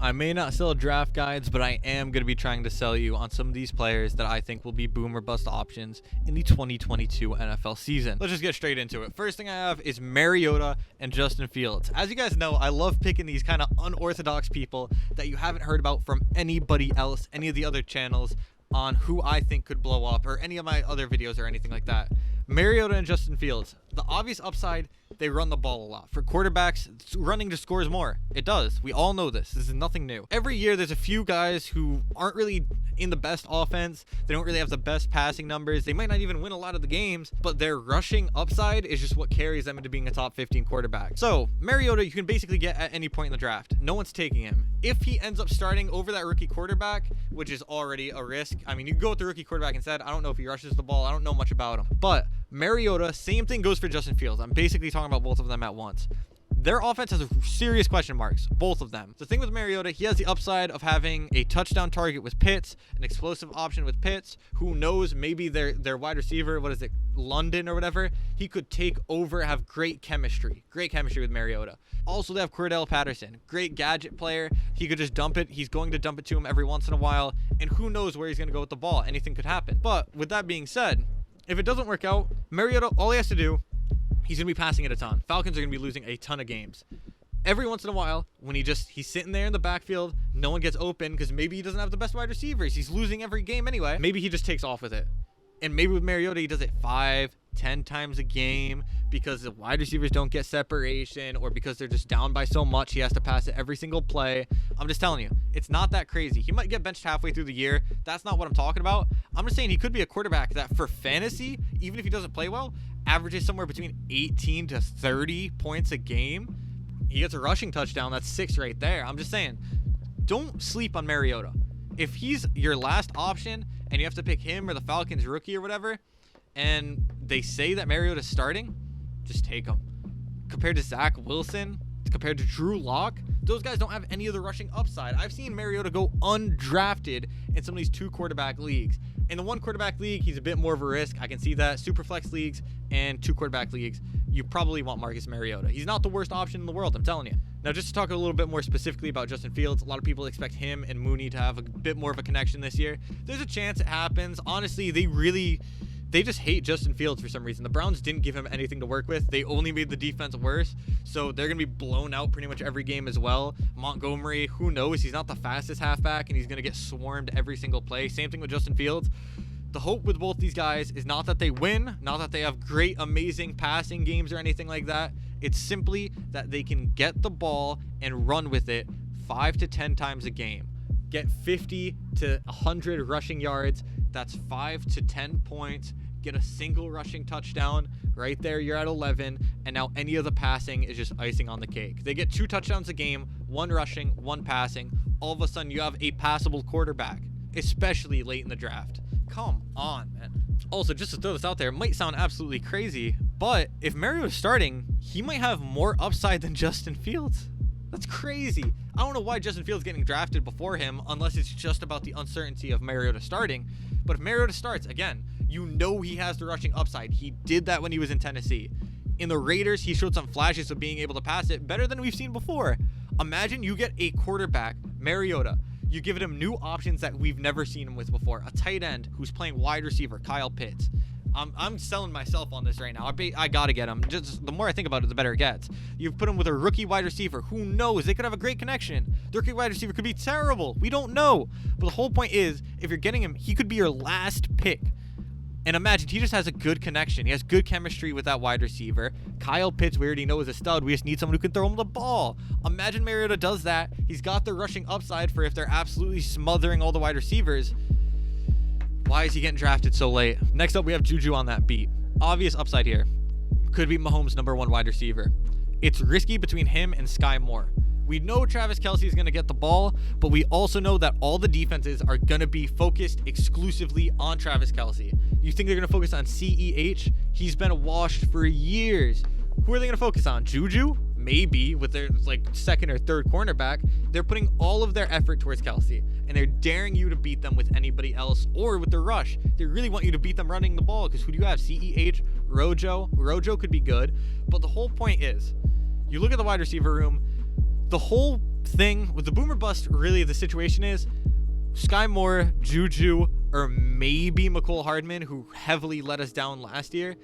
I may not sell draft guides, but I am going to be trying to sell you on some of these players that I think will be boom or bust options in the 2022 NFL season. Let's just get straight into it. First thing I have is Mariota and Justin Fields. As you guys know, I love picking these kind of unorthodox people that you haven't heard about from anybody else, any of the other channels, on who I think could blow up, or any of my other videos or anything like that. Mariota and Justin Fields. The obvious upside, they run the ball a lot. For quarterbacks, running just scores more. It does. We all know this. This is nothing new. Every year, there's a few guys who aren't really in the best offense. They don't really have the best passing numbers. They might not even win a lot of the games, but their rushing upside is just what carries them into being a top 15 quarterback. So, Mariota, you can basically get at any point in the draft. No one's taking him. If he ends up starting over that rookie quarterback, which is already a risk. I mean, you can go with the rookie quarterback instead. I don't know if he rushes the ball. I don't know much about him. But Mariota, same thing goes for Justin Fields. I'm basically talking about both of them at once. Their offense has serious question marks, both of them. The thing with Mariota, he has the upside of having a touchdown target with Pitts, an explosive option with Pitts. Who knows, maybe their wide receiver, what is it, London or whatever, he could take over, have great chemistry with Mariota. Also, they have Cordell Patterson, great gadget player. He could just dump it. He's going to dump it to him every once in a while, and who knows where he's going to go with the ball. Anything could happen. But with that being said, if it doesn't work out, Mariota, all he has to do, he's going to be passing it a ton. Falcons are going to be losing a ton of games. Every once in a while, when he's sitting there in the backfield, no one gets open because maybe he doesn't have the best wide receivers. He's losing every game anyway. Maybe he just takes off with it. And maybe with Mariota, he does it 5, 10 times a game because the wide receivers don't get separation, or because they're just down by so much he has to pass it every single play. I'm just telling you, it's not that crazy. He might get benched halfway through the year. That's not what I'm talking about. I'm just saying he could be a quarterback that for fantasy, even if he doesn't play well, averages somewhere between 18 to 30 points a game. He gets a rushing touchdown. That's 6 right there. I'm just saying, don't sleep on Mariota. If he's your last option and you have to pick him or the Falcons rookie or whatever, and they say that Mariota's starting, just take him. Compared to Zach Wilson, compared to Drew Lock, those guys don't have any of the rushing upside. I've seen Mariota go undrafted in some of these 2 quarterback leagues. In the 1 quarterback league, he's a bit more of a risk. I can see that. Superflex leagues and 2 quarterback leagues, you probably want Marcus Mariota. He's not the worst option in the world, I'm telling you. Now, just to talk a little bit more specifically about Justin Fields, a lot of people expect him and Mooney to have a bit more of a connection this year. There's a chance it happens. Honestly, they just hate Justin Fields for some reason. The Browns didn't give him anything to work with. They only made the defense worse. So they're going to be blown out pretty much every game as well. Montgomery, who knows? He's not the fastest halfback, and he's going to get swarmed every single play. Same thing with Justin Fields. The hope with both these guys is not that they win, not that they have great, amazing passing games or anything like that. It's simply that they can get the ball and run with it 5 to 10 times a game. Get 50 to 100 rushing yards. That's 5 to 10 points. Get a single rushing touchdown. Right there, you're at 11. And now any of the passing is just icing on the cake. They get 2 touchdowns a game, 1 rushing, 1 passing. All of a sudden, you have a passable quarterback, especially late in the draft. Come on, man. Also, just to throw this out there, it might sound absolutely crazy, but if Mariota's starting, he might have more upside than Justin Fields. That's crazy. I don't know why Justin Fields getting drafted before him, unless it's just about the uncertainty of Mariota starting. But if Mariota starts, again, you know he has the rushing upside. He did that when he was in Tennessee. In the Raiders, he showed some flashes of being able to pass it better than we've seen before. Imagine you get a quarterback, Mariota. You give him new options that we've never seen him with before. A tight end who's playing wide receiver, Kyle Pitts. I'm selling myself on this right now. I got to get him. Just the more I think about it, the better it gets. You put him with a rookie wide receiver. Who knows? They could have a great connection. The rookie wide receiver could be terrible. We don't know. But the whole point is, if you're getting him, he could be your last pick. And imagine, he just has a good connection. He has good chemistry with that wide receiver. Kyle Pitts, we already know, is a stud. We just need someone who can throw him the ball. Imagine Mariota does that. He's got the rushing upside for if they're absolutely smothering all the wide receivers. Why is he getting drafted so late? Next up, we have Juju on that beat. Obvious upside here. Could be Mahomes' #1 wide receiver. It's risky between him and Sky Moore. We know Travis Kelce is going to get the ball, but we also know that all the defenses are going to be focused exclusively on Travis Kelce. You think they're going to focus on CEH? He's been washed for years. Who are they going to focus on? Juju? Maybe, with their second or third cornerback. They're putting all of their effort towards Kelce, and they're daring you to beat them with anybody else or with the rush. They really want you to beat them running the ball, because who do you have? CEH, Rojo. Rojo could be good, but the whole point is, you look at the wide receiver room, the whole thing with the boomer bust, really the situation is Sky Moore, Juju, or maybe McCole Hardman, who heavily let us down last year.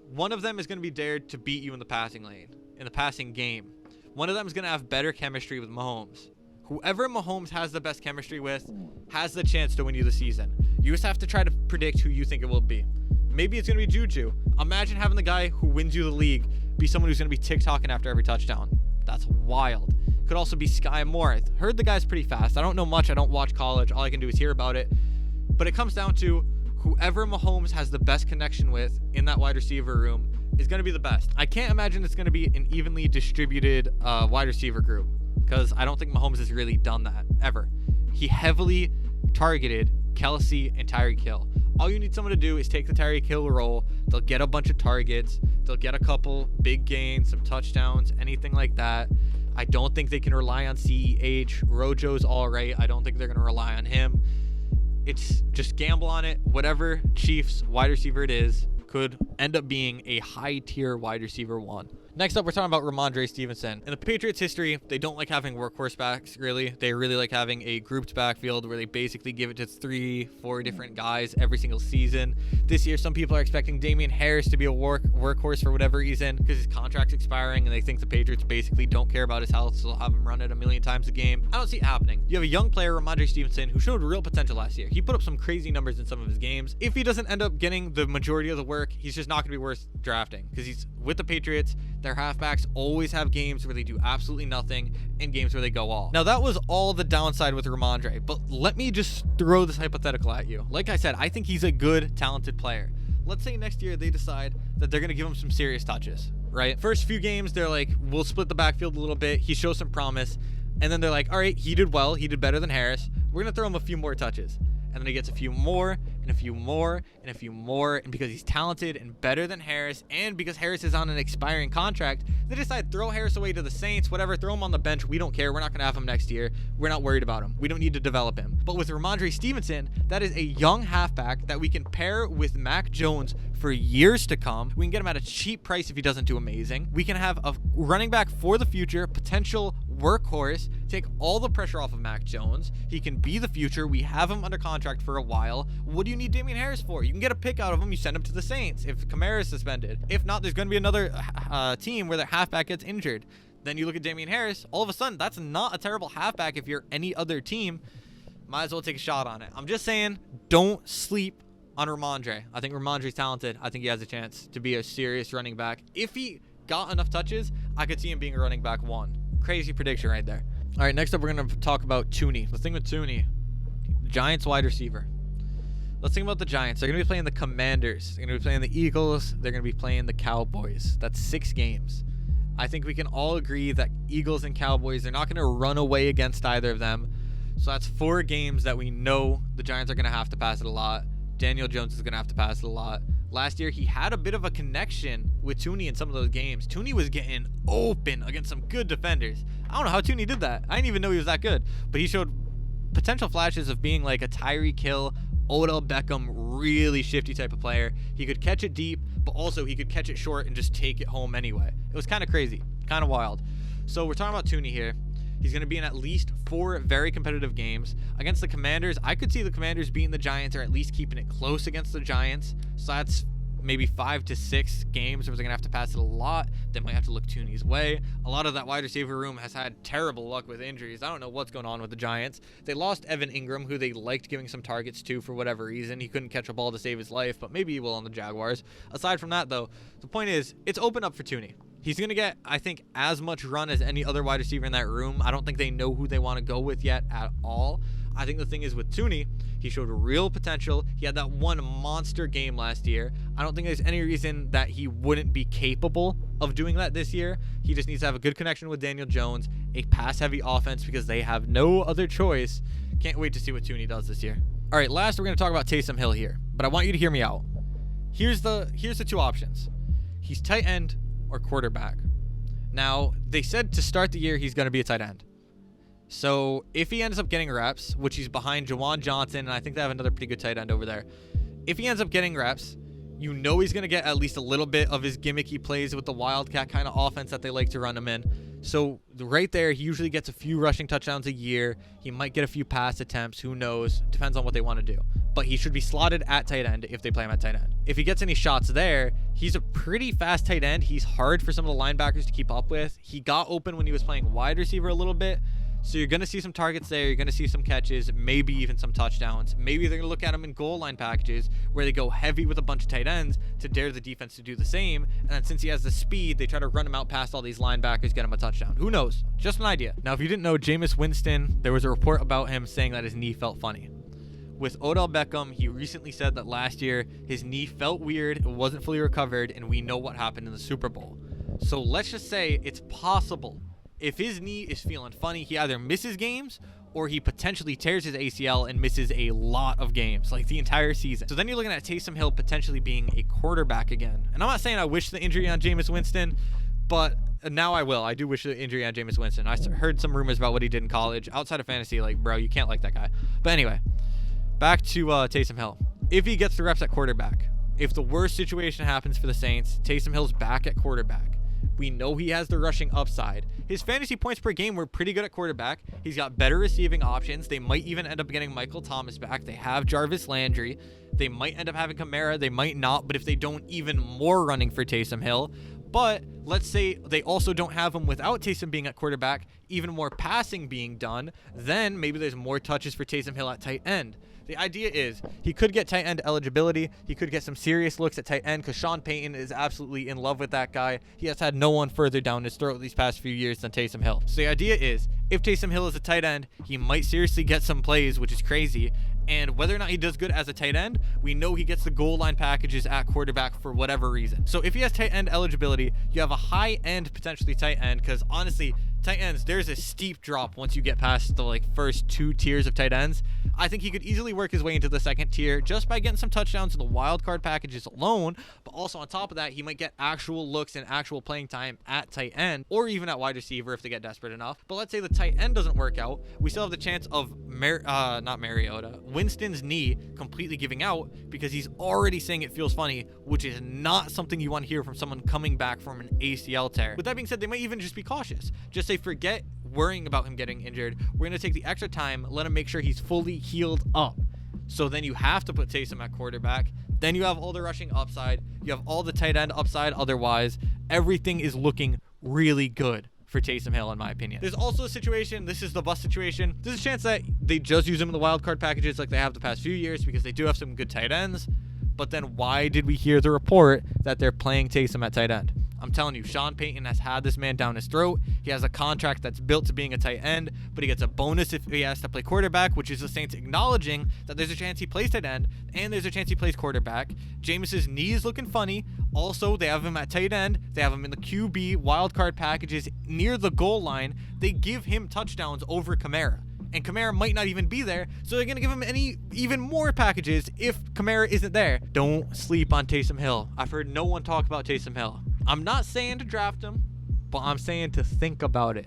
One of them is going to be dared to beat you in the passing lane, in the passing game. One of them is going to have better chemistry with Mahomes. Whoever Mahomes has the best chemistry with has the chance to win you the season. You just have to try to predict who you think it will be. Maybe it's going to be Juju. Imagine having the guy who wins you the league be someone who's going to be TikToking after every touchdown. That's wild. Could also be Sky Moore. I heard the guy's pretty fast. I don't know much. I don't watch college. All I can do is hear about it. But it comes down to whoever Mahomes has the best connection with in that wide receiver room is going to be the best. I can't imagine it's going to be an evenly distributed wide receiver group, because I don't think Mahomes has really done that ever. He heavily targeted Kelsey and Tyreek Hill. All you need someone to do is take the Tyreek Hill role. They'll get a bunch of targets. They'll get a couple big gains, some touchdowns, anything like that. I don't think they can rely on CEH. Rojo's all right. I don't think they're going to rely on him. It's just gamble on it. Whatever Chiefs wide receiver it is could end up being a high tier wide receiver one. Next up, we're talking about Ramondre Stevenson. In the Patriots' history, they don't like having workhorse backs, really. They really like having a grouped backfield where they basically give it to 3-4 different guys every single season. This year, some people are expecting Damian Harris to be a workhorse for whatever reason, because his contract's expiring and they think the Patriots basically don't care about his health, so they'll have him run it a million times a game. I don't see it happening. You have a young player, Ramondre Stevenson, who showed real potential last year. He put up some crazy numbers in some of his games. If he doesn't end up getting the majority of the work, he's just not going to be worth drafting, because he's with the Patriots. Their halfbacks always have games where they do absolutely nothing and games where they go all. Now, that was all the downside with Ramondre, but let me just throw this hypothetical at you. Like I said, I think he's a good, talented player. Let's say next year they decide that they're going to give him some serious touches, right? First few games, they're like, we'll split the backfield a little bit. He shows some promise. And then they're like, all right, he did well. He did better than Harris. We're going to throw him a few more touches. And then he gets a few more and a few more and a few more. And because he's talented and better than Harris, and because Harris is on an expiring contract, they decide throw Harris away to the Saints, whatever, throw him on the bench. We don't care. We're not going to have him next year. We're not worried about him. We don't need to develop him. But with Ramondre Stevenson, that is a young halfback that we can pair with Mac Jones for years to come. We can get him at a cheap price if he doesn't do amazing. We can have a running back for the future, potential workhorse, take all the pressure off of Mac Jones. He can be the future. We have him under contract for a while. What do you need Damian Harris for? You can get a pick out of him. You send him to the Saints if Kamara is suspended. If not, there's going to be another team where their halfback gets injured. Then you look at Damian Harris. All of a sudden, that's not a terrible halfback if you're any other team. Might as well take a shot on it. I'm just saying, don't sleep on Ramondre. I think Ramondre's talented. I think he has a chance to be a serious running back. If he got enough touches, I could see him being a running back one. Crazy prediction right there. All right, next up, we're going to talk about Tooney. The thing with Tooney, Giants wide receiver. Let's think about the Giants. They're going to be playing the Commanders. They're going to be playing the Eagles. They're going to be playing the Cowboys. That's 6 games. I think we can all agree that Eagles and Cowboys, they're not going to run away against either of them. So that's 4 games that we know the Giants are going to have to pass it a lot. Daniel Jones is going to have to pass it a lot. Last year, he had a bit of a connection with Tooney in some of those games. Tooney was getting open against some good defenders. I don't know how Tooney did that. I didn't even know he was that good. But he showed potential flashes of being like a Tyreek Hill, Odell Beckham, really shifty type of player. He could catch it deep, but also he could catch it short and just take it home anyway. It was kind of crazy, kind of wild. So we're talking about Tooney here. He's going to be in at least 4 very competitive games. Against the Commanders, I could see the Commanders beating the Giants or at least keeping it close against the Giants. So that's maybe 5 to 6 games where they're going to have to pass it a lot. They might have to look Tooney's way. A lot of that wide receiver room has had terrible luck with injuries. I don't know what's going on with the Giants. They lost Evan Ingram, who they liked giving some targets to for whatever reason. He couldn't catch a ball to save his life, but maybe he will on the Jaguars. Aside from that, though, the point is it's open up for Tooney. He's going to get, I think, as much run as any other wide receiver in that room. I don't think they know who they want to go with yet at all. I think the thing is with Tooney, he showed real potential. He had that one monster game last year. I don't think there's any reason that he wouldn't be capable of doing that this year. He just needs to have a good connection with Daniel Jones, a pass-heavy offense because they have no other choice. Can't wait to see what Tooney does this year. All right, last we're going to talk about Taysom Hill here, but I want you to hear me out. Here's the 2 options. He's tight end or quarterback. Now, they said to start the year he's going to be a tight end. So if he ends up getting reps, which he's behind Jawan Johnson, and I think they have another pretty good tight end over there. If he ends up getting reps, You know he's going to get at least a little bit of his gimmicky plays with the Wildcat kind of offense that they like to run him in. So right there, he usually gets a few rushing touchdowns a year. He might get a few pass attempts. Who knows? Depends on what they want to do. But he should be slotted at tight end if they play him at tight end. If he gets any shots there, he's a pretty fast tight end. He's hard for some of the linebackers to keep up with. He got open when he was playing wide receiver a little bit. So you're going to see some targets there. You're going to see some catches, maybe even some touchdowns. Maybe they're going to look at him in goal line packages where they go heavy with a bunch of tight ends to dare the defense to do the same. And then since he has the speed, they try to run him out past all these linebackers, get him a touchdown. Who knows? Just an idea. Now, if you didn't know, Jameis Winston, there was a report about him saying that his knee felt funny. With Odell Beckham, he recently said that last year his knee felt weird, it wasn't fully recovered, and we know what happened in the Super Bowl. So let's just say it's possible. If his knee is feeling funny, he either misses games or he potentially tears his ACL and misses a lot of games, like the entire season. So then you're looking at Taysom Hill potentially being a quarterback again. And I'm not saying I wish the injury on Jameis Winston, but now I will. I do wish the injury on Jameis Winston. I heard some rumors about what he did in college. Outside of fantasy, like, bro, you can't like that guy. But anyway, back to Taysom Hill. If he gets the reps at quarterback, if the worst situation happens for the Saints, Taysom Hill's back at quarterback. We know he has the rushing upside. His fantasy points per game were pretty good at quarterback. He's got better receiving options. They might even end up getting Michael Thomas back. They have Jarvis Landry. They might end up having Kamara. They might not, but if they don't, even more running for Taysom Hill. But let's say they also don't have him without Taysom being at quarterback, even more passing being done, then maybe there's more touches for Taysom Hill at tight end. The idea is he could get tight end eligibility. He could get some serious looks at tight end because Sean Payton is absolutely in love with that guy. He has had no one further down his throat these past few years than Taysom Hill. So the idea is if Taysom Hill is a tight end, he might seriously get some plays, which is crazy. And whether or not he does good as a tight end, we know he gets the goal line packages at quarterback for whatever reason. So if he has tight end eligibility, you have a high end, potentially tight end, because honestly, tight ends, there's a steep drop once you get past the first 2 tiers of tight ends. I think he could easily work his way into the second tier just by getting some touchdowns in the wild card packages alone. But also on top of that, he might get actual looks and actual playing time at tight end or even at wide receiver if they get desperate enough. But let's say the tight end doesn't work out. We still have the chance of Winston's knee completely giving out because he's already saying it feels funny, which is not something you want to hear from someone coming back from an ACL tear. With that being said, they might even just be cautious. Just say forget worrying about him getting injured. We're going to take the extra time, let him make sure he's fully healed up. So then you have to put Taysom at quarterback. Then you have all the rushing upside. You have all the tight end upside. Otherwise, everything is looking really good for Taysom Hill, in my opinion. There's also a situation, this is the bust situation. There's a chance that they just use him in the wild card packages like they have the past few years because they do have some good tight ends. But then why did we hear the report that they're playing Taysom at tight end? I'm telling you, Sean Payton has had this man down his throat. He has a contract that's built to being a tight end, but he gets a bonus if he has to play quarterback, which is the Saints acknowledging that there's a chance he plays tight end and there's a chance he plays quarterback. Jameis's knee is looking funny. Also, they have him at tight end. They have him in the QB wildcard packages near the goal line. They give him touchdowns over Kamara. And Kamara might not even be there, so they're going to give him even more packages if Kamara isn't there. Don't sleep on Taysom Hill. I've heard no one talk about Taysom Hill. I'm not saying to draft him, but I'm saying to think about it.